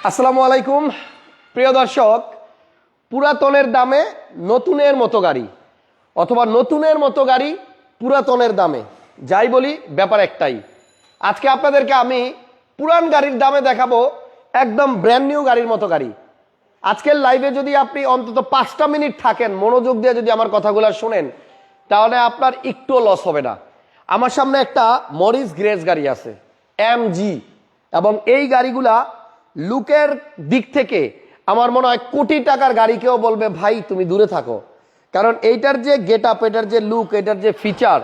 আসসালামু আলাইকুম প্রিয় দর্শক, পুরাতনের দামে নতুনের মতো গাড়ি অথবা নতুনের মতো গাড়ি পুরাতনের দামে, যাই বলি ব্যাপার একটাই। আজকে আপনাদেরকে আমি পুরান গাড়ির দামে দেখাবো একদম ব্র্যান্ড নিউ গাড়ির মতো গাড়ি। আজকের লাইভে যদি আপনি অন্তত 5টা মিনিট থাকেন, মনোযোগ দিয়ে যদি আমার কথাগুলো শোনেন, তাহলে আপনার একটুও লস হবে না। আমার সামনে একটা মরিস গ্রেস গাড়ি আছে এমজি, এবং এই গাড়িগুলা লুকের দিক থেকে আমার মনে হয় কোটি টাকার গাড়িকেও বলবে ভাই তুমি দূরে থাকো, কারণ এইটার যে গেট আপ, এটার যে লুক, এটার যে ফিচার,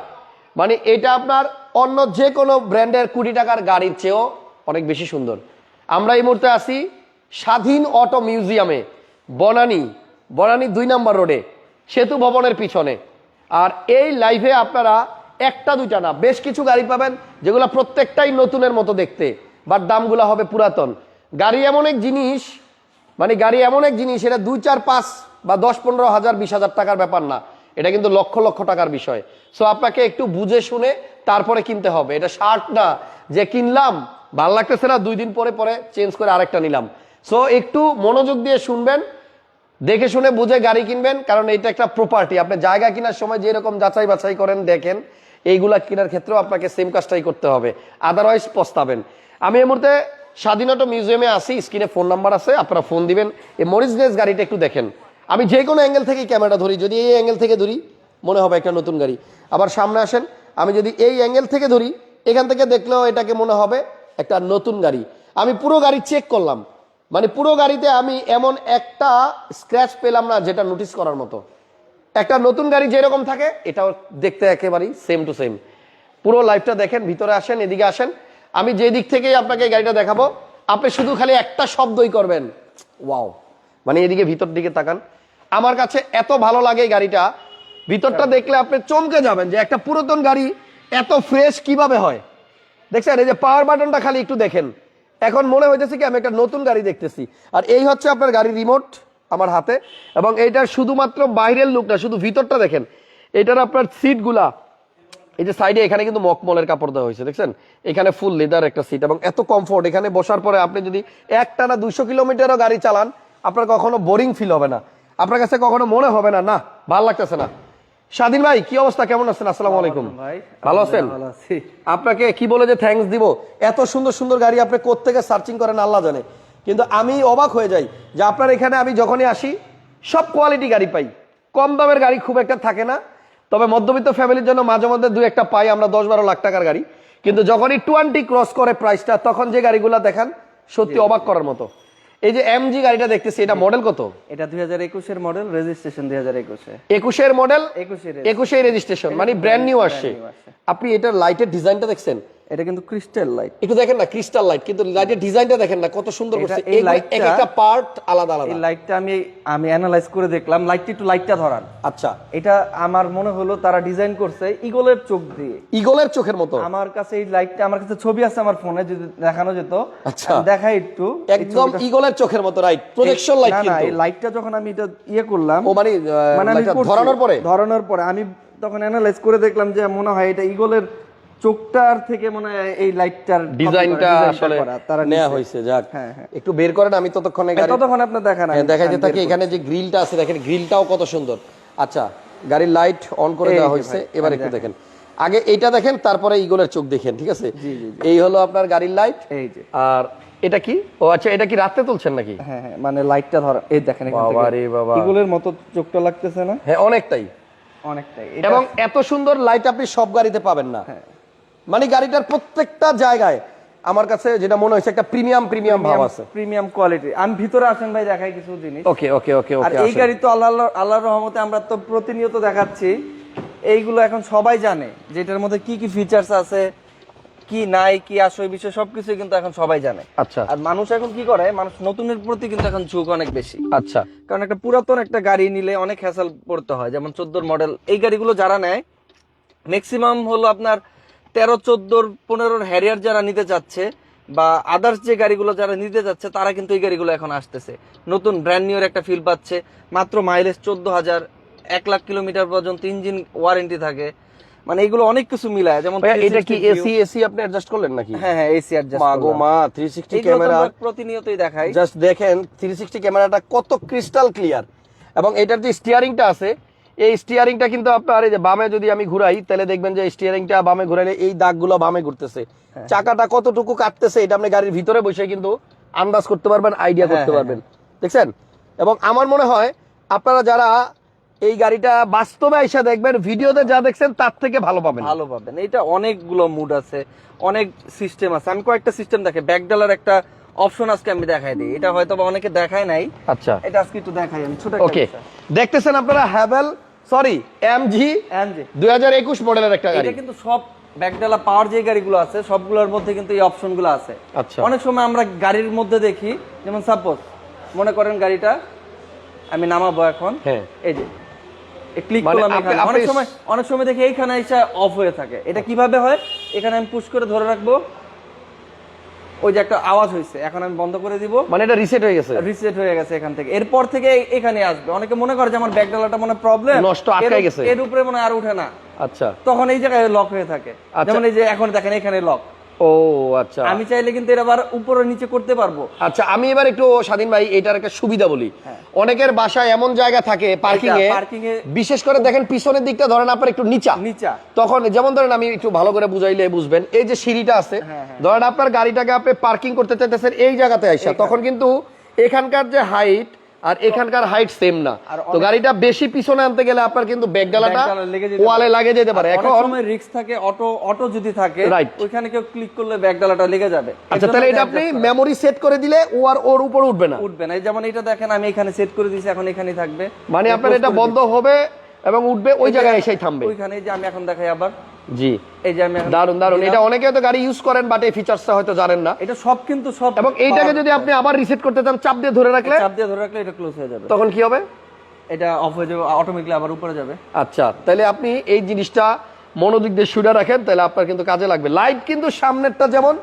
মানে এটা আপনার অন্য যে কোনো ব্র্যান্ডের কোটি টাকার গাড়ির চেয়েও অনেক বেশি সুন্দর। আমরা এই মুহূর্তে আছি স্বাধীন অটো মিউজিয়ামে, বনানী 2 নম্বর রোডে, সেতু ভবনের পিছনে। আর এই লাইভে আপনারা একটা দুইটা না, বেশ কিছু গাড়ি পাবেন যেগুলো প্রত্যেকটাই নতুনের মতো দেখতে, বাট দামগুলো হবে পুরাতন। গাড়ি এমন এক জিনিস, মানে গাড়ি এমন এক জিনিস, এটা 2, 4, 5 বা 10, 15 হাজার 20 হাজার টাকার ব্যাপার না, এটা কিন্তু লক্ষ লক্ষ টাকার বিষয়। সো আপনাকে একটু বুঝে শুনে তারপরে কিনতে হবে। এটা শার্ট না যে কিনলাম ভালো লাগতেছে না 2 দিন পরে পরে চেঞ্জ করে আরেকটা নিলাম। সো একটু মনোযোগ দিয়ে শুনবেন, দেখে শুনে বুঝে গাড়ি কিনবেন, কারণ এটা একটা প্রপার্টি। আপনি জায়গা কেনার সময় যেরকম যাচাই বাছাই করেন দেখেন, এইগুলা কেনার ক্ষেত্রেও আপনাকে সেম কাজটাই করতে হবে, আদারওয়াইজ পস্তাবেন। আমি এই মুহূর্তে স্বাধীন অটো মিউজিয়ামে আসি, স্ক্রিনে ফোন নাম্বার আছে, আপনারা ফোন দিবেন। এই মরিস গ্রেস গাড়িটা একটু দেখেন। আমি যে কোনো অ্যাঙ্গেল থেকে ক্যামেরা ধরি, যদি এই অ্যাঙ্গেল থেকে ধরি মনে হবে একটা নতুন গাড়ি। আবার সামনে আসেন, আমি যদি এই অ্যাঙ্গেল থেকে ধরি, এখান থেকে দেখলেও এটাকে মনে হবে একটা নতুন গাড়ি। আমি পুরো গাড়ি চেক করলাম, মানে পুরো গাড়িতে আমি এমন একটা স্ক্র্যাচ পেলাম না যেটা নোটিস করার মতো। একটা নতুন গাড়ি যেরকম থাকে এটাও দেখতে একেবারেই সেম টু সেম। পুরো লাইভটা দেখেন, ভিতরে আসেন, এদিকে আসেন। আমি যে দিক থেকেই আপনাকে গাড়িটা দেখাবো, আপনি শুধু খালি একটা শব্দই করবেন, ওয়াও। মানে এদিকে ভিতর দিকে তাকান, আমার কাছে এত ভালো লাগে এই গাড়িটা। ভিতরটা দেখলে আপনি চমকে যাবেন যে একটা পুরাতন গাড়ি এত ফ্রেশ কিভাবে হয়। দেখছেন, এই যে পাওয়ার বাটনটা খালি একটু দেখেন, এখন মনে হইতেছে কি আমি একটা নতুন গাড়ি দেখতেছি। আর এই হচ্ছে আপনার গাড়ির রিমোট আমার হাতে, এবং এইটার শুধুমাত্র বাইরের লুকটা, শুধু ভিতরটা দেখেন। এটার আপনার সিটগুলা, এই যে সাইডে এখানে কিন্তু মকমলের কাপড় দেওয়া হয়েছে, দেখছেন এখানে ফুল লেদার একটা সিট, এবং এত কমফোর্ট। এখানে বসার পরে আপনি যদি একটানা 200 কিলোমিটারও গাড়ি চালান, আপনার কখনো বোরিং ফিল হবে না, আপনার কাছে কখনো মনে হবে না না ভালো লাগতেছে না। স্বাধীন ভাই, কি অবস্থা, কেমন আছেন? আসসালামু আলাইকুম ভাই, ভালো আছেন? আপনাকে কি বলে যে থ্যাঙ্কস দিব, এত সুন্দর সুন্দর গাড়ি আপনি কোত্থেকে সার্চিং করেন আল্লাহ জানে। কিন্তু আমি অবাক হয়ে যাই যে আপনার এখানে আমি যখনই আসি সব কোয়ালিটি গাড়ি পাই। কম দামের গাড়ি খুব একটা থাকে না, তবে মধ্যবিত্ত ফ্যামিলির জন্য মাঝে মধ্যে 2-1টা পাই আমরা 10-12 লাখ টাকার গাড়ি। কিন্তু যখনই 20 ক্রস করে প্রাইসটা, তখন যে গাড়িগুলো দেখান সত্যি অবাক করার মতো। এই যে এমজি গাড়িটা দেখতেছি, এটা মডেল কত? এটা 2021 এর মডেল, রেজিস্ট্রেশন 2021 এ। 21 এর মডেল, 21 এর রেজিস্ট্রেশন, মানে ব্র্যান্ড নিউ আসছে। আপনি এটার লাইটের ডিজাইনটা দেখছেন? এটা কিন্তু ক্রিস্টাল লাইট, একটু দেখেন না, ক্রিস্টাল লাইট, কিন্তু লাইটের ডিজাইনটা দেখেন না কত সুন্দর করছে। এই একটা পার্ট আলাদা আলাদা। এই লাইটটা আমি অ্যানালাইজ করে দেখলাম, লাইটটা ধরান। আচ্ছা, এটা আমার মনে হলো তারা ডিজাইন করছে ঈগলের চোখ দিয়ে, ঈগলের চোখের মতো। আমার কাছে এই লাইটটা, আমার কাছে ছবি আছে আমার ফোনে, যদি দেখানো যেত। আচ্ছা, দেখাই একটু, একদম ঈগলের চোখের মতো, রাইট? Projection light. না না, এই লাইটটা যখন আমি এটা করলাম, ও মানে ধরানোর পরে আমি তখন অ্যানালাইজ করে দেখলাম যে মনে হয় এটা ঈগলের চোখটার থেকে মনে হয় এই লাইটটার ডিজাইনটা আসলে তারা নেওয়া হয়েছে। যাক, একটু বের করেন, আমি ততক্ষণে আপনার দেখান দেখাইতে থাকি। এখানে যে গ্রিলটা আছে দেখেন, গ্রিলটাও কত সুন্দর। আচ্ছা, গাড়ির লাইট অন করে দেওয়া হয়েছে, এবার একটু দেখেন। আগে এইটা দেখেন, তারপরে ঈগলের চোখ দেখেন, ঠিক আছে? এই হলো আপনার গাড়ির লাইট। এই যে, আর এটা কি? ও আচ্ছা, এটা কি রাতে তুলছেন নাকি? হ্যাঁ হ্যাঁ, মানে লাইটটা ধরা, এই দেখেন বাবা রে বাবা, ঈগলের মতো চোখটা লাগতেছে না? হ্যাঁ, অনেকটাই। এবং এত সুন্দর লাইট আপনি সব গাড়িতে পাবেন না। মানে গাড়িটার প্রত্যেকটা জায়গায় আমার কাছে যেটা মনে হয়েছে একটা প্রিমিয়াম ভাব আছে, প্রিমিয়াম কোয়ালিটি। আমি ভিতরে আসেন ভাই, দেখাই কিছু জিনিস। ওকে ওকে ওকে আর এই গাড়ি তো আল্লাহর রহমতে আমরা তো প্রতিনিয়ত দেখাচ্ছি। এইগুলো এখন সবাই জানে যে এটার মধ্যে কি কি ফিচারস আছে, কি নাই, কি আসলে বিষয় সবকিছু কিন্তু এখন সবাই জানে। আচ্ছা, আর মানুষ এখন কি করে, মানুষ নতুনের প্রতি কিন্তু এখন ঝোঁক অনেক বেশি। আচ্ছা, কারণ একটা পুরাতন একটা গাড়ি নিলে অনেক হ্যাসেল পড়তে হয়। যেমন 14 মডেল এই গাড়িগুলো যারা নেয়, ম্যাক্সিমাম হলো আপনার 13, 14, 15 হ্যারিয়ার যারা নিতে চাচ্ছে, বা আদার্স যে গাড়িগুলো যারা নিতে যাচ্ছে, তারা কিন্তু এই গাড়িগুলো এখন আসতেছে, নতুন ব্র্যান্ড নিউ একটা ফিল পাচ্ছে। মাত্র মাইলেজ 14,000, 1 লাখ কিলোমিটার পর্যন্ত ইঞ্জিন ওয়ারেন্টি থাকে। মানে এগুলো অনেক কিছু মিলায়, যেমন ভাইয়া এটা 360 কি view। এসি আপনি অ্যাডজাস্ট করলেন নাকি? হ্যাঁ হ্যাঁ এসি অ্যাডজাস্ট মা গো মা 360 ক্যামেরা প্রতিনিয়তই দেখাই। জাস্ট দেখেন 360 ক্যামেরাটা কত ক্রিস্টাল ক্লিয়ার। এবং এটার যে স্টিয়ারিংটা আছে, এই স্টিয়ারিংটা কিন্তু আপনার এই যে বামে যদি আমি ঘুরাই তাহলে দেখবেন যে স্টিয়ারিংটা বামে ঘুরাইলে এই দাগগুলো বামে ঘুরতেছে, চাকাটা কতটুকু কাটতেছে এটা আপনি গাড়ির ভিতরে বসে কিন্তু আন্দাজ করতে পারবেন, আইডিয়া করতে পারবেন, দেখছেন? এবং আমার মনে হয় আপনারা যারা এই গাড়িটা বাস্তবে এসে দেখবেন, ভিডিওতে যা দেখছেন তার থেকে ভালো পাবেন। ভালো পাবেন। এটা অনেকগুলো মুড আছে, অনেক সিস্টেম আছে। আমি কয়েকটা সিস্টেম দেখে ব্যাকডালার একটা অপশন আজকে আমি দেখাই দিই, এটা হয়তো বা অনেকে দেখায় নাই। আচ্ছা এটা আজকে একটু দেখাই আমি ছোট একটা ওকে, বিষয়। দেখতেছেন আপনারা হ্যাভেল সরি এমজি এমজি 2021 মডেলের একটা গাড়ি। এটা কিন্তু সব ব্যাকডালা পাওয়ার যে গাড়িগুলো আছে সবগুলোর মধ্যে কিন্তু এই অপশনগুলো আছে। আচ্ছা অনেক সময় আমরা গাড়ির মধ্যে দেখি, যেমন সাপোজ মনে করেন গাড়িটা আমি নামাবো এখন, হ্যাঁ এই যে ক্লিক মানে করলাম আপনি- এখানে, আপনি- অনেক সময় দেখি এইখানে এসে অফ হয়ে থাকে। এটা কিভাবে হয়? এখানে আমি পুশ করে ধরে রাখবো, ওই যে একটা আওয়াজ হয়েছে, এখন আমি বন্ধ করে দিব, মানে এটা রিসেট হয়ে গেছে, রিসেট হয়ে গেছে এখান থেকে। এরপর থেকে এখানে আসবে। অনেকে মনে করে যে আমার ব্যাকডালাটা মনে প্রবলেম নষ্ট, আটকায় গেছে, এর উপরে মনে হয় আর উঠে না, আচ্ছা তখন এই জায়গায় লক হয়ে থাকে। আচ্ছা। যেমন এই যে এখন দেখেন এখানে লক। ও আচ্ছা আমি চাইলে কিন্তু এটা আবার উপরে নিচে করতে পারবো। আচ্ছা আমি এবার একটু স্বাধীন ভাই এটার একটা সুবিধা বলি। হ্যাঁ। অনেকের বাসায় এমন জায়গা থাকে পার্কিং এ, পার্কিং এ বিশেষ করে দেখেন পিছনের দিকটা ধরেন আপনার একটু নিচা, তখন যেমন ধরেন আমি একটু ভালো করে বুঝাইলে বুঝবেন, এই যে সিঁড়িটা আছে, ধরেন আপনার গাড়িটাকে আপনি পার্কিং করতে চাইতেছেন এই জায়গাতে আইসা, তখন কিন্তু এখানকার যে হাইট আর এখানকার হাইট সেম না, তো গাড়িটা বেশি পিছনে আনতে গেলে আপনার কিন্তু ব্যাকডালাটা ওয়ালে লাগে যেতে পারে। এখন সময় রিস্ক থাকে, অটো যদি থাকে Right. ওইখানে কেউ ক্লিক করলে ব্যাকডালাটা লেগে যাবে। আচ্ছা তাহলে এটা আপনি মেমোরি সেট করে দিলে ও আর ওর উপর উঠবে না, উঠবে না। এই যেমন এটা দেখেন আমি এখানে সেট করে দিয়েছি, এখন এখানেই থাকবে। মানে আপনার এটা বন্ধ হবে এবং উঠবে ওই জায়গায় এসেই থামবে। ওইখানে যে আমি এখন দেখাই আবার, জি এই যে আমি এখন দারুন দারুন। এটা অনেকে হয়তো গাড়ি ইউজ করেন বাট এই ফিচারসটা হয়তো জানেন না। এটা সব কিন্তু সব, এবং এইটাকে যদি আপনি আবার রিসেট করতে চান চাপ দিয়ে ধরে রাখলে, চাপ দিয়ে ধরে রাখলে এটা ক্লোজ হয়ে যাবে, তখন কি হবে? এটা অফ হয়ে যাবে, অটোমেটিক্যালি আবার উপরে যাবে। আচ্ছা তাহলে আপনি এই জিনিসটা মনোযোগ দিয়ে শুনে রাখেন, তাহলে আপনার কিন্তু কাজে লাগবে। লাইট কিন্তু সামনেরটা যেমন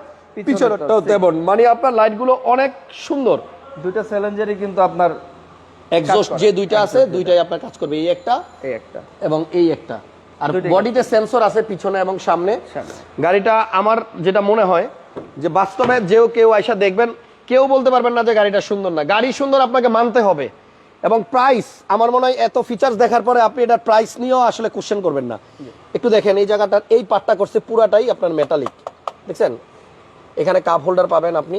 পিছনেরটাও তেমন, মানে আপনার লাইটগুলো অনেক সুন্দর। দুইটা চ্যালেঞ্জারই কিন্তু আপনার এক্সস্ট যে দুইটা আছে দুইটাই আপনার কাজ করবে, এই একটা এই একটা এবং এই একটা। আর বডিতে সেন্সর আছে পিছনে এবং সামনে। গাড়িটা আমার যেটা মনে হয় যে বাস্তবে কেউ আইসা দেখবেন, কেউ বলতে পারবেন না যে গাড়িটা সুন্দর না। গাড়ি সুন্দর আপনাকে মানতে হবে। এবং প্রাইস আমার মনে হয় এত ফিচার্স দেখার পরে আপনি এটার প্রাইস নিয়েও আসলে কোশ্চেন করবেন না। একটু দেখেন এই জায়গাটার এই পার্টটা করছে পুরাটাই আপনার মেটালিক, দেখছেন? এখানে কাপ হোল্ডার পাবেন আপনি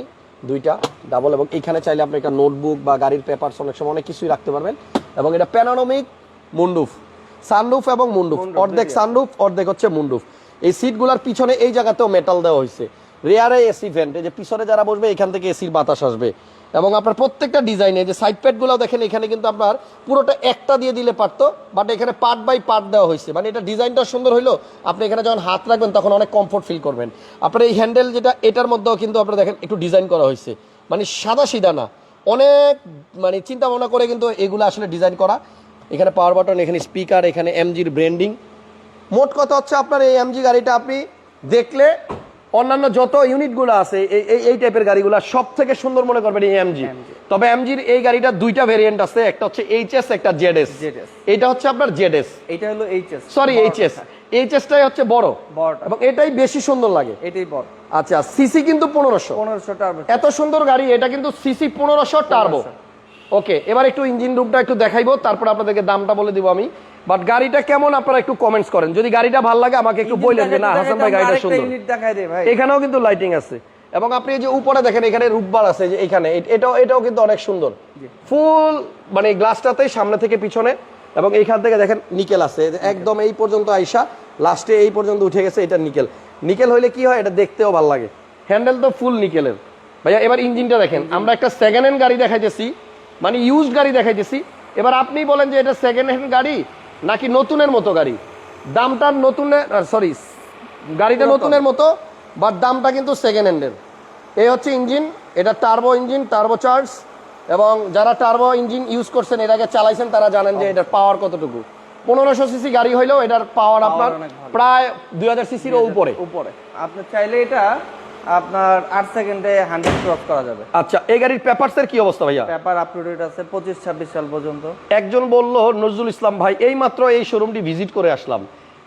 দুইটা ডাবল, এবং এইখানে চাইলে আপনি একটা নোটবুক বা গাড়ির পেপারস অনেক সময় অনেক কিছুই রাখতে পারবেন। এবং এটা প্যানোরামিক মুন্ডুফ, সানরুফ এবং মুন্ডুফ, অর্ধেক সানরুফ অর্ধেক হচ্ছে মুন্ডুফ। এই সিটগুলোর পিছনে এই জায়গাতেও মেটাল দেওয়া হয়েছে, রেয়ারে এসি ভেন্ট, এই যে পিছনে যারা বসবে এখান থেকে এসির বাতাস আসবে। এবং আপনার প্রত্যেকটা ডিজাইনে যে সাইড প্যাডগুলো দেখেন, এখানে কিন্তু আপনার পুরোটা একটা দিয়ে দিলে পারতো, বাট এখানে পার্ট বাই পার্ট দেওয়া হয়েছে। মানে এটা ডিজাইনটা সুন্দর হইলো, আপনি এখানে যখন হাত রাখবেন তখন অনেক কমফোর্ট ফিল করবেন। আপনার এই হ্যান্ডেল যেটা, এটার মধ্যেও কিন্তু আপনারা দেখেন একটু ডিজাইন করা হয়েছে, মানে সাদা সিধা না, অনেক মানে চিন্তা ভাবনা করে কিন্তু এগুলো আসলে ডিজাইন করা। এখানে পাওয়ার বাটন, এখানে স্পিকার, এখানে এমজির ব্র্যান্ডিং। মোট কথা হচ্ছে আপনার এই এমজি গাড়িটা আপনি দেখলে অন্যান্য যত ইউনিটগুলো আছে এই টাইপের গাড়িগুলো সব থেকে সুন্দর মনে করবেন এই এমজি। তবে এমজির এই গাড়িটা দুইটা ভেরিয়েন্ট আছে, একটা হচ্ছে এইচএস, একটা জেডএস। এটা হচ্ছে আপনার জেডএস, এটা হলো এইচএস, সরি এইচএস। এইচএসটাই হচ্ছে বড় এবং এটাই বেশি সুন্দর লাগে, এটাই বড়। আচ্ছা সিসি কিন্তু 1500 টার্বো, এত সুন্দর গাড়ি, এটা কিন্তু সিসি 1500 টার্বো। ওকে, এবার একটু ইঞ্জিন রুমটা একটু দেখাইবো, তারপর আপনাদেরকে দামটা বলে দিব আমি। বাট গাড়িটা কেমন আপনারা একটু কমেন্টস করেন, যদি গাড়িটা ভালো লাগে আমাকে একটু বললেন যে না হাসান ভাই গাড়িটা সুন্দর। এখানেও কিন্তু লাইটিং আছে এবং আপনি এই যে উপরে দেখেন এখানে রূপবার আছে, যে এখানে এটাও কিন্তু অনেক সুন্দর, ফুল মানে গ্লাসটাতেই সামনে থেকে পিছনে। এবং এইখান থেকে দেখেন নিকেল আছে একদম এই পর্যন্ত আইসা, লাস্টে এই পর্যন্ত উঠে গেছে, এটা নিকেল হইলে কি হয়, এটা দেখতেও ভালো লাগে। হ্যান্ডেল তো ফুল নিকেলের ভাইয়া। এবার ইঞ্জিনটা দেখেন, আমরা একটা সেকেন্ড হ্যান্ড গাড়ি দেখাইতেছি, মানে ইউজড গাড়ি দেখাইতেছি। এবার আপনি বলেন যে এটা সেকেন্ড হ্যান্ড গাড়ি নাকি নতুনের মতো গাড়ি। দামটা নতুনের, সরি গাড়িটা নতুনের মতো, বাট দামটা কিন্তু সেকেন্ড হ্যান্ডের। এই হচ্ছে ইঞ্জিন, এটা টার্বো ইঞ্জিন, টার্বো চার্জ। এবং যারা টার্বো ইঞ্জিন ইউজ করছেন, এর আগে চালাইছেন, তারা জানেন যে এটার পাওয়ার কতটুকু। 1500 সিসি গাড়ি হইলেও এটার পাওয়ার আপনার প্রায় 2000 সিসির উপরে। আপনি চাইলে এটা আপনার 8 সেকেন্ডে 100 ক্রস করা যাবে। আচ্ছা, এই গাড়ির পেপারসের কি অবস্থা ভাইয়া? পেপার আপ টু ডেট আছে 25-26 সাল পর্যন্ত। একজন বলল নজরুল ইসলাম ভাই, এই মাত্র এই শোরুমটি ভিজিট করে আসলাম,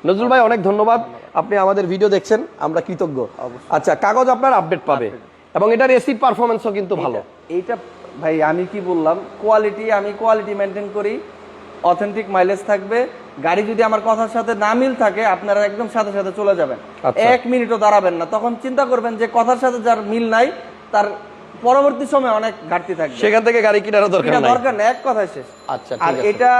নজরুল ভাই অনেক ধন্যবাদ, আপনি আমাদের ভিডিও দেখছেন, আমরা কৃতজ্ঞ। আচ্ছা, কাগজ আপনার আপডেট পাবে এবং এটার এসি পারফরমেন্সও কিন্তু ভালো। এইটা ভাই আমি কি বললাম, আমি কোয়ালিটি মেনটেন করি, অথেন্টিক মাইলেজ থাকবে। গাড়ি যদি আমার কথার সাথে না মিল থাকে, আপনারা একদম সাথে সাথে চলে যাবেন, আচ্ছা। 1 মিনিটও দাঁড়াবেন না। তখন চিন্তা করবেন যে কথার সাথে যার মিল নাই, তার পরবর্তী সময় অনেক ঘাটতি থাকবে, সেখান থেকে গাড়ি কেনারও দরকার নাই। দরকার নেই, এক কথায় শেষ। আচ্ছা, আর ঠিক আছে। এটা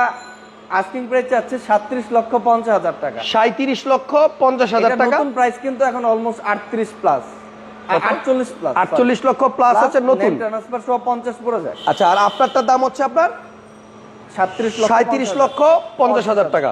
আস্কিং প্রাইস চাচ্ছে 37,50,000 টাকা। 37,50,000 টাকা। নতুন প্রাইস কিন্তু এখন অলমোস্ট 38 প্লাস, 48 প্লাস, 48 লক্ষ প্লাস আছে নতুন। ট্রান্সফার সহ 50 পড়ে যায়। আচ্ছা, আর আপনারটার দাম হচ্ছে আপনার 37,50,000 টাকা।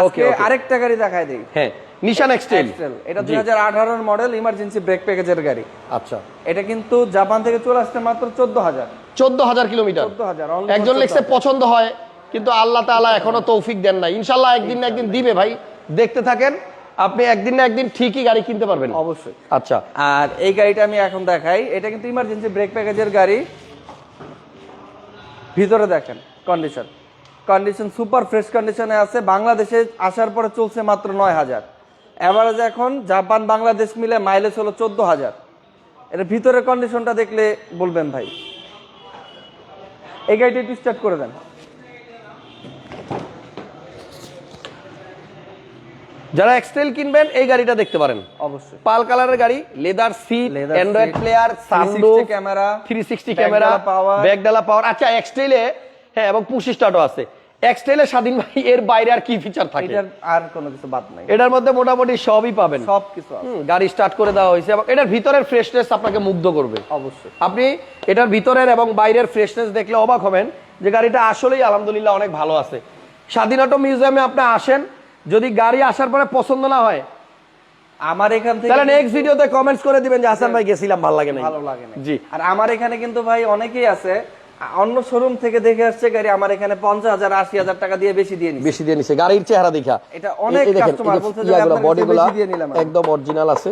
ওকে, আরেকটা গাড়ি দেখায় দেই। হ্যাঁ, নিশান এক্সটেল। এটা 2018 এর মডেল, ইমার্জেন্সি ব্রেক প্যাকেজের গাড়ি। আচ্ছা, এটা কিন্তু জাপান থেকে চলে আসছে মাত্র 14,000 কিলোমিটার। 14,000 একজন লেখছে পছন্দ হয়, কিন্তু আল্লাহ তাআলা এখনো তৌফিক দেন নাই। ইনশাআল্লাহ একদিন না একদিন দিবে ভাই, দেখতে থাকেন, আপনি একদিন না একদিন ঠিকই গাড়ি কিনতে পারবেন অবশ্যই। আচ্ছা, আর এই গাড়িটা আমি এখন দেখাই, এটা কিন্তু ইমার্জেন্সি ব্রেক প্যাকেজের গাড়ি। ভিতরে দেখেন কন্ডিশন সুপার ফ্রেশ কন্ডিশনে আছে। বাংলাদেশে আসার পরে চলছে মাত্র 9,000, এভারেজ এখন জাপান বাংলাদেশ মিলে মাইলেজ হলো 14,000। এর ভিতরের কন্ডিশনটা দেখলে বলবেন ভাই। এই গাড়িটা একটু স্টার্ট করে দেন। যারা এক্সটেল কিনবেন এই গাড়িটা দেখতে পারেন অবশ্যই। পাল কালারের গাড়ি, leather seat, Leather android seat, player, 360 sunroof, camera, 360 back camera, ডালা power। ব্যাকডালা পাওয়ার। আচ্ছা, এক্সটেলে হ্যাঁ এবং পুশ স্টার্টও আছে। এক্সটেলে স্বাধীন ভাই এর বাইরে আর কি ফিচার থাকে? এটার আর কোনো কিছু বাদ নাই, এটার মধ্যে মোটামুটি সবই পাবেন, সবকিছু আছে। গাড়ি স্টার্ট করে দেওয়া হয়েছে এবং এটার ভিতরের ফ্রেশনেস আপনাকে মুগ্ধ করবে। অবশ্যই। আপনি এটার ভিতরের এবং বাইরের ফ্রেশনেস দেখলে অবাক হবেন যে গাড়িটা আসলেই আলহামদুলিল্লাহ অনেক ভালো আছে। স্বাধীন অটো মিউজিয়ামে আপনি আসেন, যদি গাড়ি আসার পরে পছন্দ না হয়, আমার এখান থেকে তাহলে নেক্সট ভিডিওতে কমেন্টস করে দিবেন যে হাসান ভাই গেছিলাম, ভালো লাগে না। ভালো লাগে না। জি। আর আমার এখানে কিন্তু ভাই অনেকেই আছে অন্য শোরুম থেকে দেখে আসছে গাড়ি, আমার এখানে 50,000 80,000 টাকা দিয়ে বেশি দিয়ে নিছে। বেশি দিয়ে নিছে গাড়ির চেহারা দেখা। এটা অনেক এই দেখেন, কাস্টমার এই যে বলছে যে ইয়াগুলো, আপনার বডিগুলো বেশি দিয়ে নিলাম। একদম অরিজিনাল আছে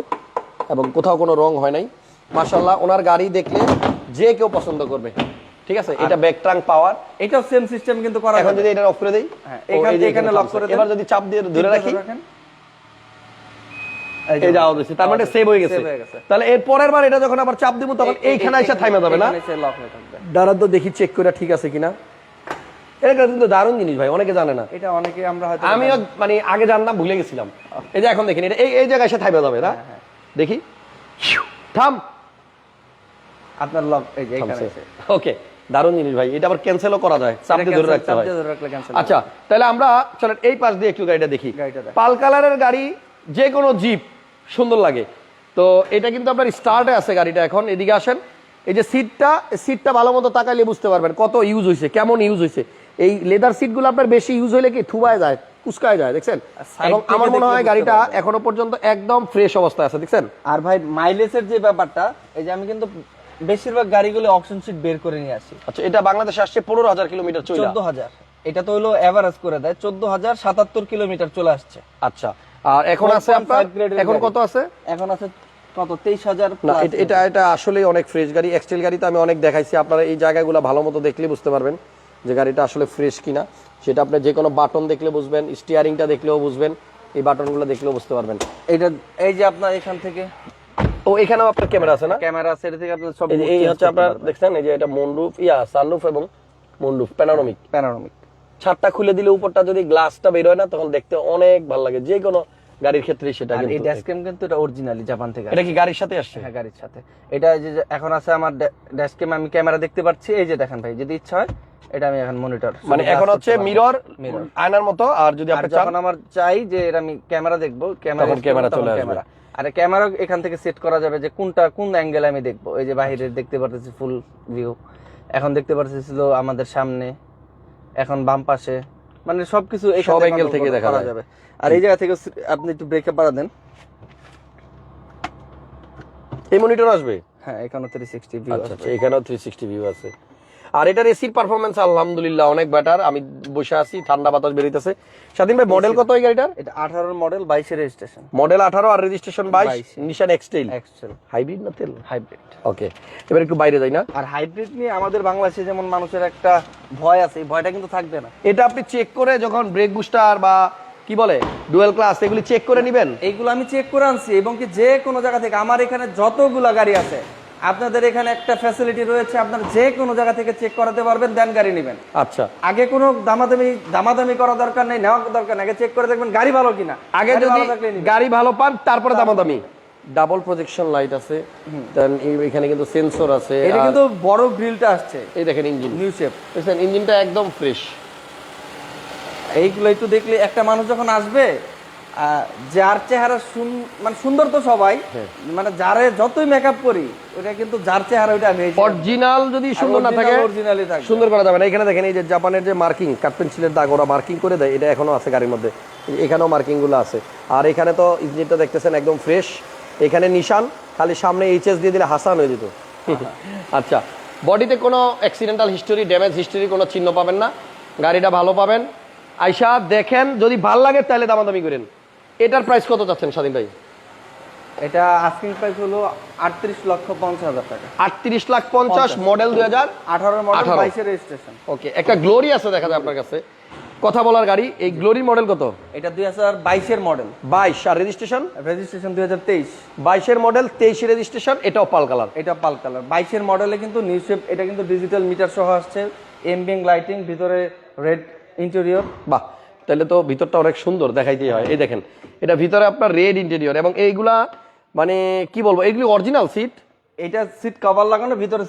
এবং কোথাও কোনো রং হয় নাই। মাশাআল্লাহ, ওনার গাড়ি দেখলে যে কেউ পছন্দ করবে। ঠিক আছে, এটা ব্যাক ট্রাঙ্ক পাওয়ার, এটাও সেম সিস্টেম কিন্তু করা এখন যাবে। যদি এটা অফ করে দেই, হ্যাঁ, এখানে লক করে দেন। এবার যদি চাপ দিয়ে ধরে রাখি, এই যে এই যাও দিছি, তার মানে সেভ হয়ে গেছে। save হয়ে গেছে। তাহলে এর পরের বার এটা যখন আবার চাপ দিব তখন এইখানে এসে থাইমা যাবে না? এখানে এসে লক হয়ে থাকবে। দাঁড়ান তো দেখি চেক করে ঠিক আছে কিনা। এটা কিন্তু দারুণ জিনিস ভাই, অনেকে জানে না। এটা অনেকে আমরা হয়তো আমিও মানে আগে জানতাম, ভুলে গেছিলাম। এই যে এখন দেখেন, এটা এই জায়গায় এসে থাইমা যাবে না? দেখি, থাম, আপনার লক এই যে এখানে এসে। ওকে, দারুণ জিনিস ভাই। এটা আবার ক্যান্সেলও করা যায়, চাপ দিয়ে ধরে রাখতে চাপ হয়। দিয়ে ধরে রাখলে cancel আচ্ছা, তাহলে আমরা চলেন এই পাশ দিয়ে একটু গাড়িটা দেখি। গাড়িটা দেখ। পাল কালারের গাড়ি, যে কোনো জিপ সুন্দর লাগে। তো এটা কিন্তু আপনার স্টার্টে আছে গাড়িটা। এখন এদিকে আসেন, এই যে সিটটা ভালো মতো তাকাইলে বুঝতে পারবেন কত ইউজ হয়েছে, কেমন ইউজ হয়েছে। এই লেদার সিটগুলো আপনার বেশি ইউজ হইলে কি থুবায় যায়, কুচকায় যায়, দেখছেন? side এবং থেকে আমার মনে দেখলে হয় বুঝতে গাড়িটা পারবেন। এখনো পর্যন্ত একদম ফ্রেশ অবস্থায় আছে, দেখছেন? আর ভাই মাইলেজের যে ব্যাপারটা, এই যে আমি কিন্তু বেশিরভাগ গাড়িগুলো অপশন শিট বের করে নিয়ে আসি। আচ্ছা, এটা বাংলাদেশে আসছে 15,000 কিলোমিটার চলে। 14,000, এটা তো হলো এভারেজ করে দেয়। 14,077 কিলোমিটার চলে আসছে। আচ্ছা, আর এখন আছে 4.5 আপনার, গ্রেডের এখন গাড়ি। কত আছে? এখন আছে কত 23,000 না, plus। এটা আসলেই অনেক ফ্রেশ গাড়ি। এক্সটেল গাড়ি তো আমি অনেক দেখাইছি, আপনারা এই জায়গাগুলো ভালো মতো দেখলে বুঝতে পারবেন যে গাড়িটা আসলে ফ্রেশ কিনা। সেটা আপনি যে কোনো বাটন দেখলে বুঝবেন, স্টিয়ারিংটা দেখলেও বুঝবেন, এই বাটনগুলো দেখলেও বুঝতে পারবেন। এটা এই যে আপনার এখান থেকে ও, এখানেও আপনার ক্যামেরা আছে না? ক্যামেরা সেট থেকে আপনি সব এই হচ্ছে আপনার, দেখছেন এই যে এটা মুনরুফ, সানরুফ এবং মুনরুফ প্যানোরামিক। প্যানোরামিক। ছাদটা খুলে দিলে উপরটা যদি গ্লাসটা বের হয় না, তখন দেখতে অনেক ভালো লাগে, যে কোনো গাড়ির ক্ষেত্রে সেটা। আর এই কিন্তু ড্যাশক্যাম কিন্তু এটা অরিজিনালি জাপান থেকে এটা কি গাড়ির সাথে আসছে? হ্যাঁ, গাড়ির সাথে। এটা যে এখন আছে আমার ড্যাশক্যাম, আমি ক্যামেরা দেখতে পাচ্ছি। এই যে দেখেন ভাই, যদি ইচ্ছা হয় এটা আমি এখন মনিটর, মানে এখন হচ্ছে মিরর, আয়নার মতো। আর যদি আপনি চান, যখন আমার চাই যে এটা আমি ক্যামেরা দেখবো, ক্যামেরা চলে আসবে। আর ক্যামেরা এখান থেকে সেট করা যাবে যে কোন অ্যাঙ্গেলে আমি দেখবো। এই যে বাহিরের দেখতে পারতেছি ফুল ভিউ, এখন দেখতে পারতেছিল আমাদের সামনে, এখন বাম পাশে, মানে সবকিছু সব অ্যাঙ্গেল থেকে দেখা যাবে। আর এই জায়গা থেকে আপনি একটু ব্রেকে পাড়া দেন, এই মনিটর আসবে। হ্যাঁ, এখানে 360 ভিউ আচ্ছা, এখানেও 360 ভিউ আছে। আর এটার এসির পারফরম্যান্স আলহামদুলিল্লাহ অনেক বেটার। আমি বসে আছি, ঠান্ডা বাতাস বেরিতেছে। স্বাধীন ভাই, মডেল কত এই গাড়িটার? এটা 18 মডেল, 22 এর রেজিস্ট্রেশন। মডেল 18 আর রেজিস্ট্রেশন 22, নিশান এক্সটেল। হাইব্রিড না তেল? হাইব্রিড। ওকে, এবার একটু বাইরে যাই না? আর হাইব্রিড নিয়ে আমাদের বাংলাদেশে যেমন মানুষের একটা ভয় আছে, এই ভয়টা কিন্তু থাকবে না। এটা আপনি চেক করে যখন ব্রেক বুস্টার বা কি বলে ডুয়েল ক্লাস, এগুলি চেক করে নেবেন। এইগুলো আমি চেক করে আনছি, এবং কি যে কোনো জায়গা থেকে আমার এখানে যতগুলা গাড়ি আছে আপনাদের এখানে একটা ফ্যাসিলিটি রয়েছে, আপনারা যে কোনো জায়গা থেকে চেক করাতে পারবেন, দেন গাড়ি নেবেন। আচ্ছা, আগে কোনো দামাদামি করা দরকার নেই, নেওয়া দরকার নেই, আগে চেক করে দেখবেন গাড়ি ভালো কিনা। আগে গাড়ি যদি ভালো থাকলেই নিবেন। গাড়ি ভালো পান তারপরে দামাদামি। ডাবল প্রজেকশন লাইট আছে, দেন এখানে কিন্তু সেন্সর আছে। এটা কিন্তু বড় গ্রিলটা আসছে, এই দেখেন ইঞ্জিন নিউ শেপ, দেখছেন ইঞ্জিনটা একদম ফ্রেশ। এইগুলো একটু দেখলে একটা মানুষ যখন আসবে, যার চেহারা মানে সুন্দর তো সবাই, মানে যারে যতই মেকআপ করি ওটা কিন্তু যার চেহারা ওইটা অরিজিনাল যদি সুন্দর না থাকে অরিজিনালি থাকে, সুন্দর করা যাবে না। এখানে দেখেন এই যে জাপানের যে মার্কিং কাঠ পেন্সিলের দাগ ওরা মার্কিং করে দেয়, এটা এখনো আছে গাড়ির মধ্যে, এখানেও মার্কিং গুলো আছে। আর এখানে তো ইঞ্জিনটা দেখতেছেন একদম ফ্রেশ, এখানে নিশান, খালি সামনে এইচএস দিয়ে দিলে হাসান হয়ে যেত। আচ্ছা, বডিতে কোনো অ্যাক্সিডেন্টাল হিস্টোরি, ড্যামেজ হিস্টোরি কোনো চিহ্ন পাবেন না, গাড়িটা ভালো পাবেন। আইসা দেখেন, যদি ভাল লাগে তাহলে দামাদামি করেন। এটার প্রাইস কত চাচ্ছেন স্বাধীন ভাই? এটা আস্কিং প্রাইস হলো 38,50,000 টাকা। 38,50,000, মডেল 2018 মডেল, 22 এর রেজিস্ট্রেশন। ওকে, একটা গ্লোরি আছে দেখা যায় আপনার কাছে, কথা বলার গাড়ি। এই গ্লোরির মডেল কত? এটা 2022 এর মডেল, 22, আর রেজিস্ট্রেশন 2023। 22 এর মডেল, 23 এর রেজিস্ট্রেশন, এটাও পাল কালার। এটা পাল কালার। 22 এর মডেলে কিন্তু নিউ শেপ, এটা কিন্তু ডিজিটাল মিটার সহ আসছে, এমবিএং লাইটিং, ভিতরে রেড ইন্টেরিয়র। বাহ, তাহলে তো ভিতরটা অনেক সুন্দর দেখাইতেই হয়। এই দেখেন, এটা ভিতরে আপনার রেড ইন্টেরিয়র, এবং এইগুলা মানে কি বলবো, এগুলি অরিজিনাল সিট। এটা সিট কভার লাগানো, ভিতরে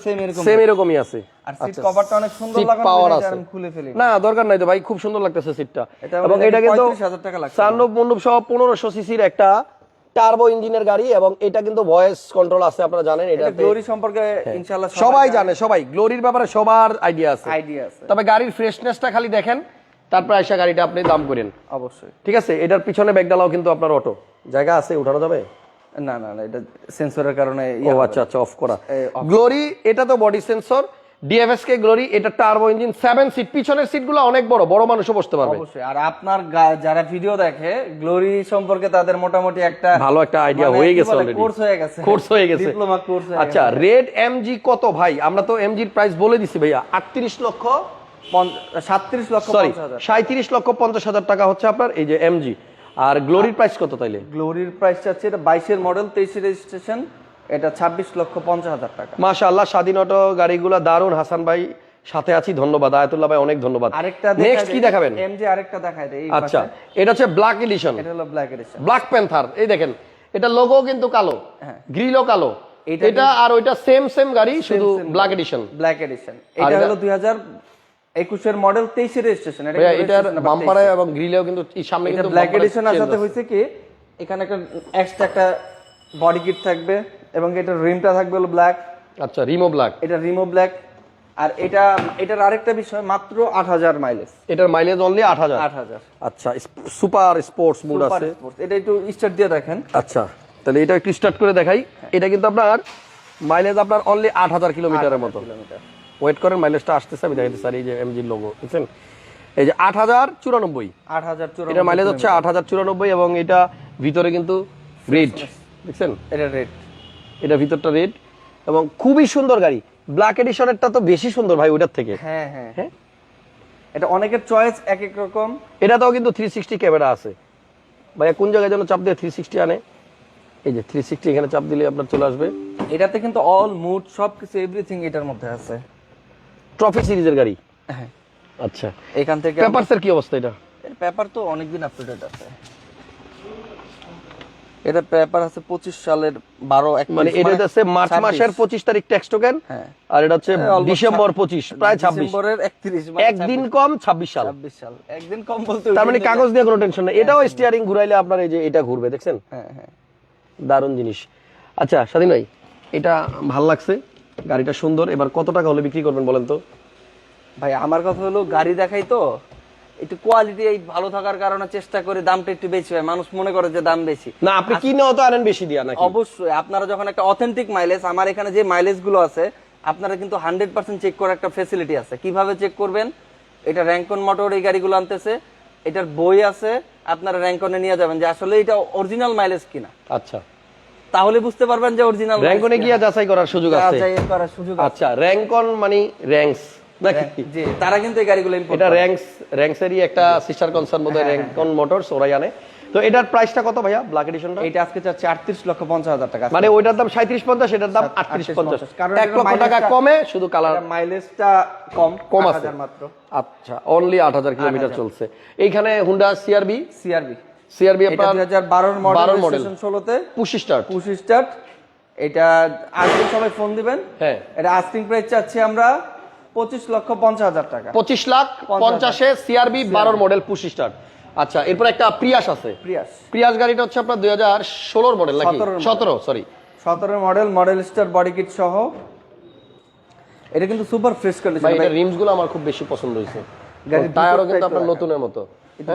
সেম এরকমই আছে। আর সিট কভারটা অনেক সুন্দর সিট লাগানো, পাওয়ার এটা আছে, আমি খুলে ফেলি না দরকার নাই তো ভাই, খুব সুন্দর লাগতেছে সিটটা। এবং এটা এটা কিন্তু 35,000 টাকা লাগছে। সানরুফ মন্ডপ সহ 1500 সিসির একটা টার্বো ইঞ্জিনের গাড়ি, এবং এটা কিন্তু ভয়েস কন্ট্রোল আছে, আপনারা জানেন। এটা গ্লোরি সম্পর্কে ইনশাআল্লাহ সবাই জানে, সবাই গ্লোরির ব্যাপারে সবার আইডিয়া আছে। আছে। তবে গাড়ির ফ্রেশনেসটা খালি দেখেন, তারপর আইসা গাড়িটা আপনি দাম করেন। অবশ্যই, ঠিক আছে। এটার পিছনে ব্যাগডালাও কিন্তু আপনার অটো, জায়গা আছে, উঠানো যাবে? না না না, এটা সেন্সরের কারণে ও আচ্ছা আচ্ছা, অফ করা। গ্লোরি এটা তো বডি সেন্সর, ডিএফএসকে গ্লোরি, এটা টার্বো ইঞ্জিন, 7 সিট, পিছনের সিটগুলো অনেক বড়, বড় মানুষও বসতে পারবে। অবশ্যই। আর আপনার যারা ভিডিও দেখে গ্লোরি সম্পর্কে, তাদের মোটামুটি একটা ভালো একটা আইডিয়া হয়ে গেছে, অলরেডি কোর্স হয়ে গেছে, ডিপ্লোমা কোর্স। আচ্ছা, রেড এমজি কত ভাই? আমরা তো এমজির প্রাইস বলে দিছি ভাইয়া, 37,50,000 টাকা হচ্ছে আপনার এই যে এমজি। আর গ্লোরির প্রাইস কত তাইলে? গ্লোরির প্রাইস আছে, এটা 22 এর মডেল, 23 এর রেজিস্ট্রেশন, এটা 26,50,000 টাকা। মাশাআল্লাহ, স্বাধীন অটো গাড়িগুলো দারুন। হাসান ভাই সাথে আছি, ধন্যবাদ। আয়াতুল্লাহ ভাই অনেক ধন্যবাদ। আরেকটা নেক্সট কি দেখাবেন? এমজি আরেকটা দেখাই দেই। আচ্ছা, এটা হচ্ছে ব্ল্যাক এডিশন। এটা হলো ব্ল্যাক এডিশন, ব্ল্যাক প্যান্থার। এই দেখেন, এটা লোগো কিন্তু কালো, গ্রিলও কালো, এটা আর ওইটা সেম গাড়ি, শুধু ব্ল্যাক এডিশন। ব্ল্যাক এডিশন, এটা হলো 2021 এর মডেল, 23 এর রেজিস্ট্রেশন। এটার বাম্পারে এবং গ্রিলেও কিন্তু সামনে কিন্তু ব্ল্যাক এডিশন আসাতে হইছে কি, এখানে একটা এক্সট্রা একটা বডি কিট থাকবে, এবং এটার রিমটা থাকবে হলো ব্ল্যাক। আচ্ছা, রিমো ব্ল্যাক, এটা রিমো ব্ল্যাক। আর এটার আরেকটা বিষয়, মাত্র 8,000 মাইলেজ। এটার মাইলেজ অনলি 8,000। আচ্ছা, সুপার স্পোর্টস মোড আছে। এটা একটু স্টার্ট দিয়ে দেখেন। আচ্ছা, তাহলে এটা একটু স্টার্ট করে দেখাই। এটা কিন্তু আপনার মাইলেজ আপনার অনলি 8,000 কিলোমিটারের মতো। ওয়েট করেন, মাইলেজটা আসতেছে, আমি দেখাইতে স্যার। এই যে এমজির লোগো দেখছেন, এই যে 8,094। এটা মাইলেজ হচ্ছে 8,094, এবং এটা ভিতরে কিন্তু রেড দেখছেন, এটা রেড, এটা ভিতরটা রেড, এবং খুবই সুন্দর গাড়ি। ব্ল্যাক এডিশনেরটা তো বেশি সুন্দর ভাই ওইটার থেকে। হ্যাঁ হ্যাঁ হ্যাঁ, এটা অনেকের চয়েস এক এক রকম। এটাতেও কিন্তু 360 ক্যামেরা আছে। ভাইয়া কোন জায়গায় যেন চাপ দিয়ে 360 আনে, এই যে 360 এখানে চাপ দিলে আপনার চলে আসবে। এটাতে কিন্তু অল মুড সবকিছু এভরিথিং এটার মধ্যে আছে। ট্রফি সিরিজের গাড়ি। হ্যাঁ, আচ্ছা, এখান থেকে পেপারসের কি অবস্থা? এটা পেপার তো অনেকদিন আপ টু ডেট আছে। এটা পেপার আছে 25 সালের 12 মানে এটা হচ্ছে মার্চ মাসের 25 তারিখ ট্যাক্স টোকেন, আর এটা হচ্ছে ডিসেম্বর 25, প্রায় 26, ডিসেম্বরের 31, একদিন কম 26 সাল। একদিন কম বলতে তার মানে কাগজ দিয়ে কোনো টেনশন নেই। এটাও স্টিয়ারিং ঘুরাইলে আপনার এই যে এটা ঘুরবে, দেখছেন? হ্যাঁ হ্যাঁ, দারুণ জিনিস। আচ্ছা স্বাধীন ভাই, এটা ভাল লাগছে, গাড়িটা সুন্দর। এবার কত টাকা হলে বিক্রি করবেন বলেন তো? ভাই আমার কথা হলো, গাড়ি দেখাই তো একটু কোয়ালিটি ভালো থাকার কারণে চেষ্টা করে দামটা একটু বেশি হয়, মানুষ মনে করে যে দাম বেশি না। আপনি কিনেও তো আনেন বেশি দিয়া নাকি? অবশ্যই। আপনারা যখন একটা অথেন্টিক মাইলেজ, আমার এখানে যে মাইলেজ গুলো আছে, আপনারা কিন্তু 100% চেক করার একটা ফ্যাসিলিটি আছে। কিভাবে চেক করবেন? এটা র্যাঙ্কন মোটর এই গাড়িগুলো আনতেছে, এটার বই আছে, আপনারা র্যাঙ্কনে নিয়ে যাবেন যে আসলে এটা অরিজিনাল মাইলেজ কিনা। আচ্ছা, তাহলে বুঝতে পারবেন যে অরিজিনাল। র্যাঙ্কনে গিয়ে যাচাই করার সুযোগ আছে। যাচাই করার সুযোগ আছে। আচ্ছা, র্যাঙ্কন মানে র্যাঙ্কস, নাকি? জি, তারা কিন্তু এই গাড়িগুলো ইম্পোর্ট এটা র্যাঙ্কসেরই একটা সিস্টার কনসার্ন বোধহয় র্যাঙ্কন মোটরস ওরাই আনে। তো এটার প্রাইসটা কত ভাইয়া ব্ল্যাক এডিশনটা? এটা আজকে চাচ্ছে 38,50,000 টাকা। মানে ওইটার দাম 3750, এটার দাম 3850, কারণ 1 লক্ষ টাকা কমে, শুধু কালার মাইলেজটা কম আছে 8000 মাত্র। আচ্ছা, অনলি 8000 কিলোমিটার চলছে। এইখানে হুন্ডা সিআরবি এটা আপনার 2012 এর মডেল, 12 মডেল, রেজিস্ট্রেশন 16 তে, পুশ স্টার্ট। Push start. এটা আসলে সবাই ফোন দিবেন। হ্যাঁ, এটা আস্কিং প্রাইস চাচ্ছি আমরা 25,50,000 টাকা। 25,50,000 এ সিআরবি 12 মডেল পুশ স্টার্ট। আচ্ছা, এরপর একটা প্রিয়াস আছে। প্রিয়াস গাড়িটা হচ্ছে আপনার 2016 মডেল নাকি 17, sorry 17 model, model star body kit সহ। এটা কিন্তু সুপার ফ্রেশ কন্ডিশন। ভাই, এটা রিমস গুলো আমার খুব বেশি পছন্দ হয়েছে। গাড়ির টায়ারও কিন্তু আপনার নতুনের মতো,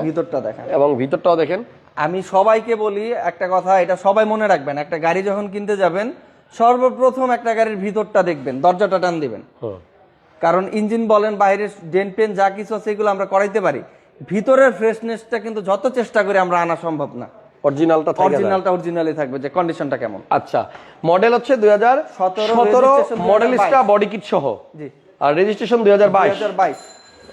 ভিতরটা দেখেন এবং ভিতরটাও দেখেন। আমি সবাইকে বলি একটা কথা, এটা সবাই মনে রাখবেন, একটা গাড়ি যখন কিনতে যাবেন সর্বপ্রথম একটা গাড়ির ভিতরটা দেখবেন, দরজাটা টান দিবেন। কারণ ইঞ্জিন বলেন, বাইরের ডেন পেন যা কিছু আছে এগুলো আমরা করাইতে পারি, ভিতরের ফ্রেশনেসটা কিন্তু যত চেষ্টা করে আমরা আনা সম্ভব না। অরিজিনালি থাকবে, যে কন্ডিশনটা কেমন। আচ্ছা, মডেল হচ্ছে 2017 মডেলিস্টা বডি কিট সহ। জি, আর রেজিস্ট্রেশন 2022।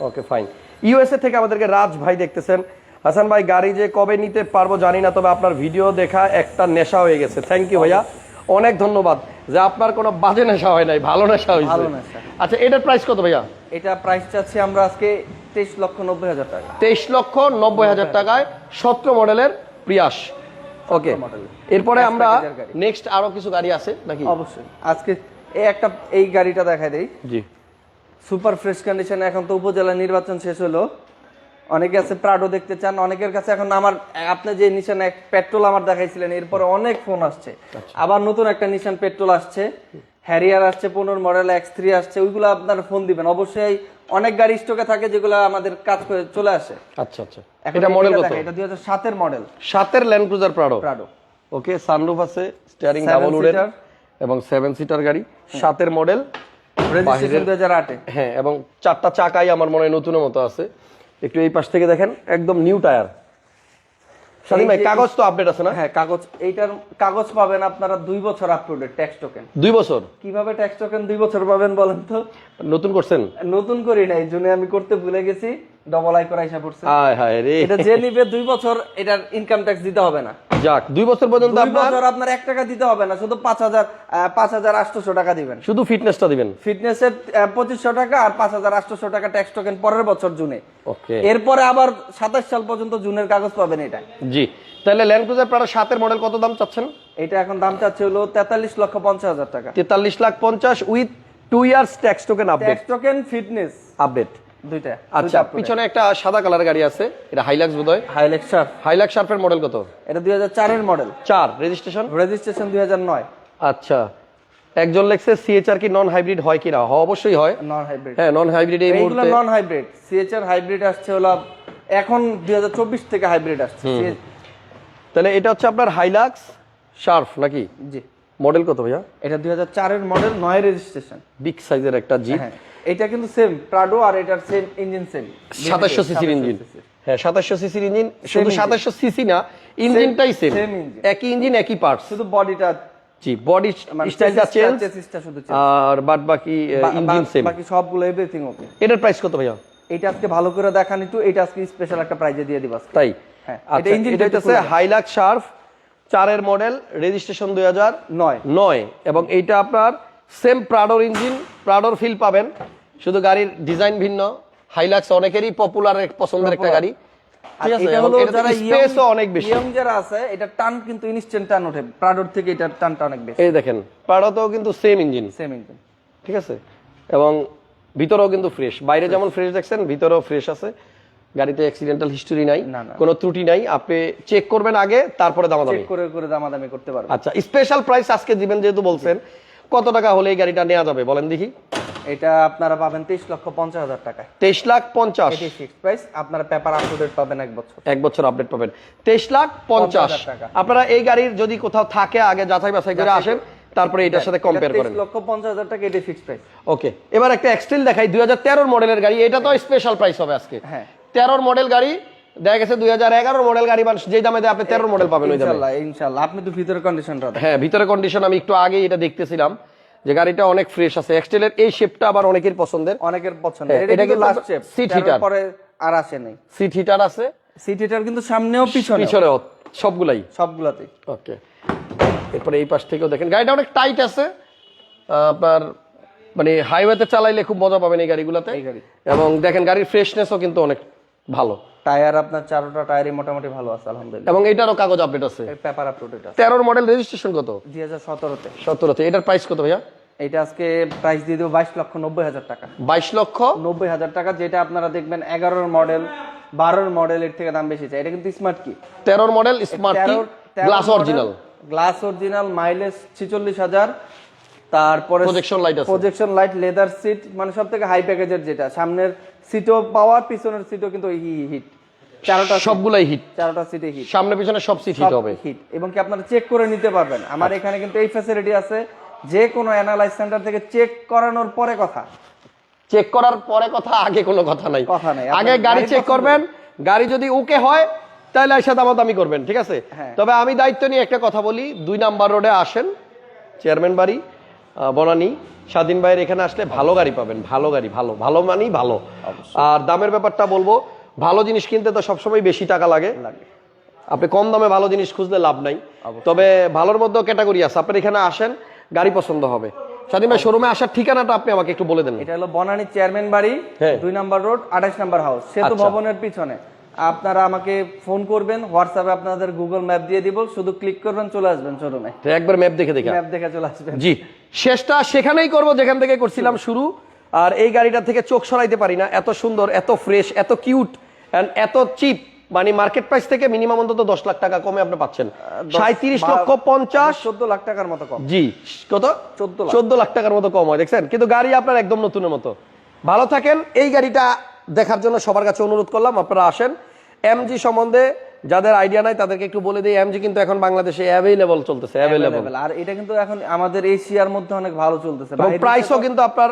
ওকে, ফাইন। ইউএসএ থেকে আমাদেরকে রাজ ভাই দেখতেছেন। হাসান ভাই, গাড়ি যে কবে নিতে পারবো জানি না, তবে আপনার ভিডিও দেখা একটা নেশা হয়ে গেছে। থ্যাংক ইউ ভাইয়া, অনেক ধন্যবাদ। যে আপনার কোনো বাজে নেশা হয় নাই, ভালো নেশা হয়েছে। আচ্ছা, এটার প্রাইস কত ভাইয়া? এটা প্রাইস চাচ্ছি আমরা আজকে 23,90,000 টাকা। 23,90,000 টাকায় 17 মডেলের প্রিয়াস। ওকে, এরপরে আমরা নেক্সট আরো কিছু গাড়ি আছে নাকি? অবশ্যই। আজকে এই গাড়িটা দেখাই দেই। জি, সুপার ফ্রেশ কন্ডিশনে। এখন তো উপজেলা নির্বাচন শেষ হলো, অনেকে আছে প্রাডো দেখতে চান, অনেকের কাছে এখন আপনি যে নিশান পেট্রোল আমার দেখাইছিলেন, এরপরে অনেক ফোন আসছে। আবার নতুন একটা নিশান পেট্রোল আসছে, হ্যারিয়ার আসছে, 15 মডেল X3 আসছে, ওইগুলো আপনারা ফোন দিবেন। অবশ্যই অনেক গাড়ি স্টকে থাকে যেগুলো আমাদের কাজ করে চলে আসে। আচ্ছা আচ্ছা, এটা মডেল কত? এটা 2007 এর মডেল, 7 এর ল্যান্ড ক্রুজার প্রাডো। ওকে, সানরুফ আছে, স্টিয়ারিং ডাবল উডের এবং 7 সিটার গাড়ি, 7 এর মডেল, রেজিস্ট্রেশন 2008 এ। হ্যাঁ, এবং 4টা চাকাই আমার মনে হয় নতুনের মতো আছে। একটু এই পাশ থেকে দেখেন, একদম নিউ টায়ার। স্বাধীন ভাই, কাগজ তো আপডেট আছে না? হ্যাঁ, এইটার কাগজ পাবেন আপনারা 2 বছর আপডেট ট্যাক্স টোকেন। 2 বছর? কিভাবে ট্যাক্স টোকেন 2 বছর পাবেন বলেন তো? নতুন করছেন? নতুন করি নাই, জন্য আমি করতে ভুলে গেছি, ডবল আই করে আইসা পড়ছে। হায় হায় রে, এটা যে নিবে 2 বছর এটার ইনকাম ট্যাক্স দিতে হবে না। যাক, 2 বছর পর্যন্ত আপনার 1 টাকা দিতে হবে না, শুধু 5,800 টাকা দিবেন। শুধু ফিটনেসটা দিবেন। ফিটনেসের 2500 টাকা আর 5,800 টাকা ট্যাক্স টোকেন পরের বছর জুনে। ওকে, এরপরে আবার 27 সাল পর্যন্ত জুনের কাগজ পাবেন এটা। জি, তাহলে ল্যান্ড ক্রুজার প্রাডো 7 এর মডেল কত দাম চাচ্ছেন? এটা এখন দাম চাচ্ছে হলো 43,50,000 টাকা। 43,50,000 with 2 years tax token update. Tax token, fitness update দুইটা। আচ্ছা, পিছনে একটা সাদা কালার গাড়ি আছে, এটা হাইলাক্স বোধহয়। হাইলাক্স শার্পের মডেল কত? এটা 2004 এর মডেল, 4 রেজিস্ট্রেশন 2009। আচ্ছা, একজন লেখছে সিএচআর কি নন হাইব্রিড হয় কিনা? অবশ্যই হয়, নন হাইব্রিড। হ্যাঁ, নন হাইব্রিড। এই মুহূর্তে নন হাইব্রিড, সিএচআর হাইব্রিড আসছে হলো এখন 2024 থেকে হাইব্রিড আসছে। তাহলে এটা হচ্ছে আপনার হাইলাক্স শার্প নাকি? জি। মডেল কত ভাইয়া? এটা 2004 এর মডেল, 9 রেজিস্ট্রেশন, বিগ সাইজের একটা জিপ। হ্যাঁ, এটা কিন্তু সেম প্রাডো, আর এটার সেম ইঞ্জিন, সেম 2700 সিসির ইঞ্জিন। হ্যাঁ, 2700 সিসির ইঞ্জিন, শুধু 2700 সিসি না, ইঞ্জিনটাই সেম, একই ইঞ্জিন একই পার্টস, শুধু বডিটা, জি, বডি স্টাইলটা চেঞ্জ, চেসিসটা শুধু চেঞ্জ, আর বাদ বাকি ইঞ্জিন সেম, বাকি সবগুলো এভরিথিং ওকে। এটার প্রাইস কত ভাইয়া? এটা আজকে ভালো করে দেখান একটু, এটা আজকে স্পেশাল একটা প্রাইজে দিয়ে দিব আজকে। তাই? হ্যাঁ, এটা ইঞ্জিন, এটা হচ্ছে হাইলাক্স শার্প 4 এর মডেল, রেজিস্ট্রেশন 2009, এবং এইটা আপনার সেম প্রাডোর ইঞ্জিন, প্রাডোর ফিল পাবেন, শুধু গাড়ির ডিজাইন ভিন্ন। হাইলাক্স অনেকেরই পপুলার পছন্দের একটা গাড়ি, ঠিক আছে, এবং এটার স্পেসও অনেক বেশি। ইয়ং যারা আছে, এটা টান কিন্তু ইনস্ট্যান্ট টান ওঠে, প্রাডোর থেকে এটার টানটা অনেক বেশি। এই দেখেন, প্রাডোতেও কিন্তু সেম ইঞ্জিন, ঠিক আছে, এবং ভিতরেও কিন্তু ফ্রেশ। বাইরে যেমন ফ্রেশ দেখছেন, ভিতরেও ফ্রেশ আছে। গাড়িতে অ্যাক্সিডেন্টাল হিস্টোরি নাই, কোনো ত্রুটি নাই। আপনি চেক করবেন আগে, তারপরে দামাদামি করতে পারবেন। আচ্ছা, স্পেশাল প্রাইস আজকে দিবেন যেহেতু বলছেন, কত টাকা হলে এই গাড়িটা নেওয়া যাবে বলেন দেখি? এটা আপনারা পাবেন 23,50,000 টাকায়। 23,50,000 এটি ফিক্সড প্রাইস। আপনারা পেপার আপডেট পাবেন 1 বছর আপডেট পাবেন। 23,50,000 টাকা। আপনারা এই গাড়ির যদি কোথাও থাকে, আগে যাচাই বাছাই করে আসেন, তারপরে এটার সাথে কম্পেয়ার করেন। 23,50,000 টাকা, এটি ফিক্সড প্রাইস। ওকে, এবার একটা এক্সটেল দেখাই, 2013 মডেলের গাড়ি। এটা তো স্পেশাল প্রাইস হবে আজকে। হ্যাঁ, 13 মডেল গাড়ি, দেখা গেছে 2011 মডেল গাড়ি, মানুষ যেই দামে দেয় আপনি 13 মডেল পাবেন ওই দামে। ইনশাআল্লাহ। আপনি তো ভিতরের কন্ডিশনটা, হ্যাঁ, ভিতরের কন্ডিশন আমি একটু আগে এটা দেখতেছিলাম, যে গাড়িটা অনেক ফ্রেশ আছে। এক্সটেলের এই শেপটা আবার অনেকের পছন্দের। অনেকের পছন্দ। হ্যাঁ, এটা কিন্তু লাস্ট শেপ, সিট হিটার, পরে আর আসে নাই। সিট হিটার আছে, সিট হিটার কিন্তু সামনেও পিছনেও পিছনেও সবগুলাই। সবগুলাতেই। ওকে, এরপরে এই পাশ থেকেও দেখেন গাড়িটা অনেক টাইট আছে। আপনার মানে হাইওয়েতে চালাইলে খুব মজা পাবেন এই গাড়িগুলোতে। এই গাড়ি এবং দেখেন গাড়ির ফ্রেশনেসও কিন্তু অনেক ভালো। টায়ার আপনার চারোটা টায়ারই মোটামুটি ভালো আছে আলহামদুলিল্লাহ। এবং এটারও কাগজ আপডেট আছে। পেপার আপডেট আছে। 13 মডেল, রেজিস্ট্রেশন কত? 2017-তে। 17তে। এটার প্রাইস কত ভাইয়া? এটা আজকে প্রাইস দিয়ে দেবো 22,90,000 টাকা। 22,90,000 টাকা। যেটা আপনারা দেখবেন 11 মডেল 12 মডেল এর থেকে দাম বেশি চাই। এটা কিন্তু স্মার্ট কি 13 মডেল স্মার্ট কি, glass original, glass original, mileage 46,000। তারপরে প্রজেকশন লাইট আছে, প্রজেকশন লাইট, লেদার সিট, মানে সবথেকে হাই প্যাকেজের যেটা। সামনের সিটও পাওয়ার, পিছনের সিটও কিন্তু হিট। চারোটা সবগুলাই হিট, চারোটা সিটে হিট, সামনে পিছনে সব সিট হিট হবে। হিট। এবং কি আপনারা চেক করে নিতে পারবেন। আমার এখানে কিন্তু এই ফ্যাসিলিটি আছে, যে কোনো অ্যানালাইজ সেন্টার থেকে চেক করানোর পরে কথা, চেক করার পরে কথা, আগে কোনো কথা নাই। কথা নাই। আগে গাড়ি চেক করবেন, গাড়ি যদি ওকে হয় তাহলে এসে দামাদামি করবেন, ঠিক আছে? তবে আমি দায়িত্ব নিয়ে একটা কথা বলি, 2 নাম্বার রোডে আসেন, চেয়ারম্যান বাড়ি, বনানী, স্বাধীন ভাইয়ের এখানে আসলে ভালো গাড়ি পাবেন। ভালো গাড়ি, ভালো ভালো মানেই ভালো। আর দামের ব্যাপারটা বলবো, ভালো জিনিস কিনতে তো সবসময় বেশি টাকা লাগে। আপনি কম দামে ভালো জিনিস খুঁজলে লাভ নাই। তবে ভালোর মধ্যেও ক্যাটাগরি আছে। আপনার এখানে আসেন, গাড়ি পছন্দ হবে। স্বাধীন ভাই, শোরুমে আসার ঠিকানাটা আপনি আমাকে একটু বলে দেন। এটা হলো বনানী চেয়ারম্যান বাড়ি, 2 নাম্বার রোড, 28 নাম্বার হাউস, সেতু ভবনের পিছনে। আপনারা আমাকে ফোন করবেন, হোয়াটসঅ্যাপে আপনাদের গুগল ম্যাপ দিয়ে দিব, শুধু ক্লিক করবেন, চলে আসবেন শোরুমে। একবার ম্যাপ দেখে চলে আসবেন। জি, শেষটা সেখানেই করব যেখান থেকে করছিলাম শুরু। আর এই গাড়িটা থেকে চোখ সরাইতে পারি না, এত সুন্দর, এত ফ্রেশ, এত কিউট এন্ড এত চিপ। মানে মার্কেট প্রাইস থেকে মিনিমাম অন্তত 10 লাখ টাকা কমে আপনি পাচ্ছেন। 37,50,000, 14 লাখ টাকার মতো কম। জি, কত? 14 লাখ টাকার মতো কম হয়, দেখছেন? কিন্তু গাড়ি আপনার একদম নতুনের মতো। ভালো থাকেন। এই গাড়িটা দেখার জন্য সবার কাছে অনুরোধ করলাম, আপনারা আসেন। এমজি সম্বন্ধে যাদের আইডিয়া নাই তাদেরকে একটু বলে দিই, এমজি কিন্তু এখন বাংলাদেশে অ্যাভেলেবল চলতেছে, অ্যাভেলেবল। আর এটা কিন্তু এখন আমাদের এশিয়ার মধ্যে অনেক ভালো চলতেছে। প্রাইসও কিন্তু আপনার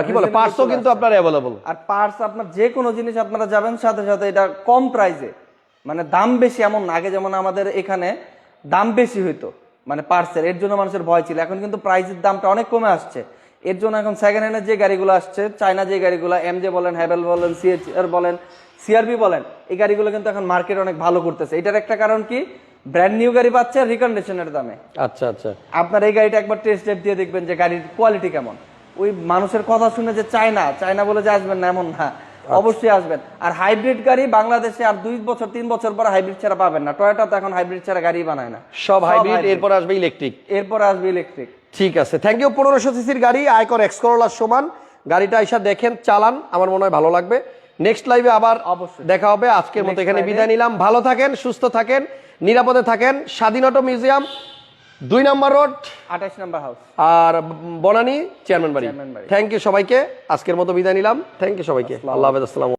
কি বলে, পার্টসও কিন্তু আপনার অ্যাভেলেবল। আর পার্টস আপনার যে কোনো জিনিস আপনারা যাবেন সাথে সাথে এটা কম প্রাইসে, মানে দাম বেশি এমন না। আগে যেমন আমাদের এখানে দাম বেশি হইতো মানে পার্টসের, এর জন্য মানুষের ভয় ছিল। এখন কিন্তু প্রাইসের দামটা অনেক কমে আসছে। এর জন্য এখন সেকেন্ড হ্যান্ডের যে গাড়িগুলো আসছে, চায়না যে গাড়িগুলো, এমজে বলেন, হ্যাভেল বলেন, সিএচআর বলেন, সিআরবি বলেন, এই গাড়িগুলো কিন্তু এখন মার্কেট অনেক ভালো করতেছে। এটার একটা কারণ কি, ব্র্যান্ড নিউ গাড়ি পাচ্ছে রিকন্ডিশনের দামে। আচ্ছা আচ্ছা, আপনার এই গাড়িটা একবার টেস্ট ড্রাইভ দিয়ে দেখবেন যে গাড়ির কোয়ালিটি কেমন। ওই মানুষের কথা শুনে যে চায়না বলে যে আসবেন না এমন না, অবশ্যই আসবেন। আর হাইব্রিড গাড়ি বাংলাদেশে আর 2 বছর 3 বছর পর হাইব্রিড ছাড়া পাবেন না। টয়োটা তো এখন হাইব্রিড ছাড়া গাড়ি বানায় না, সব হাইব্রিড। এরপর আসবে ইলেকট্রিক, এরপর আসবে ইলেকট্রিক। ঠিক আছে, থ্যাংক ইউ। 1500 সিসির গাড়ি, আয়কর এক্স করোলার সমান গাড়িটা এসে দেখেন, চালান, আমার মনে হয় ভালো লাগবে। নেক্সট লাইভে আবার অবশ্যই দেখা হবে। আজকের মতো এখানে বিদায় নিলাম। ভালো থাকেন, সুস্থ থাকেন, নিরাপদে থাকেন। Swadhin auto museum, 2 number road, 28 number house, আর বনানী চেয়ারম্যান বাড়ি। থ্যাংক ইউ সবাইকে, আজকের মতো বিদায় নিলাম। থ্যাংক ইউ সবাইকে, আল্লাহ হাফেজ, আসসালাম।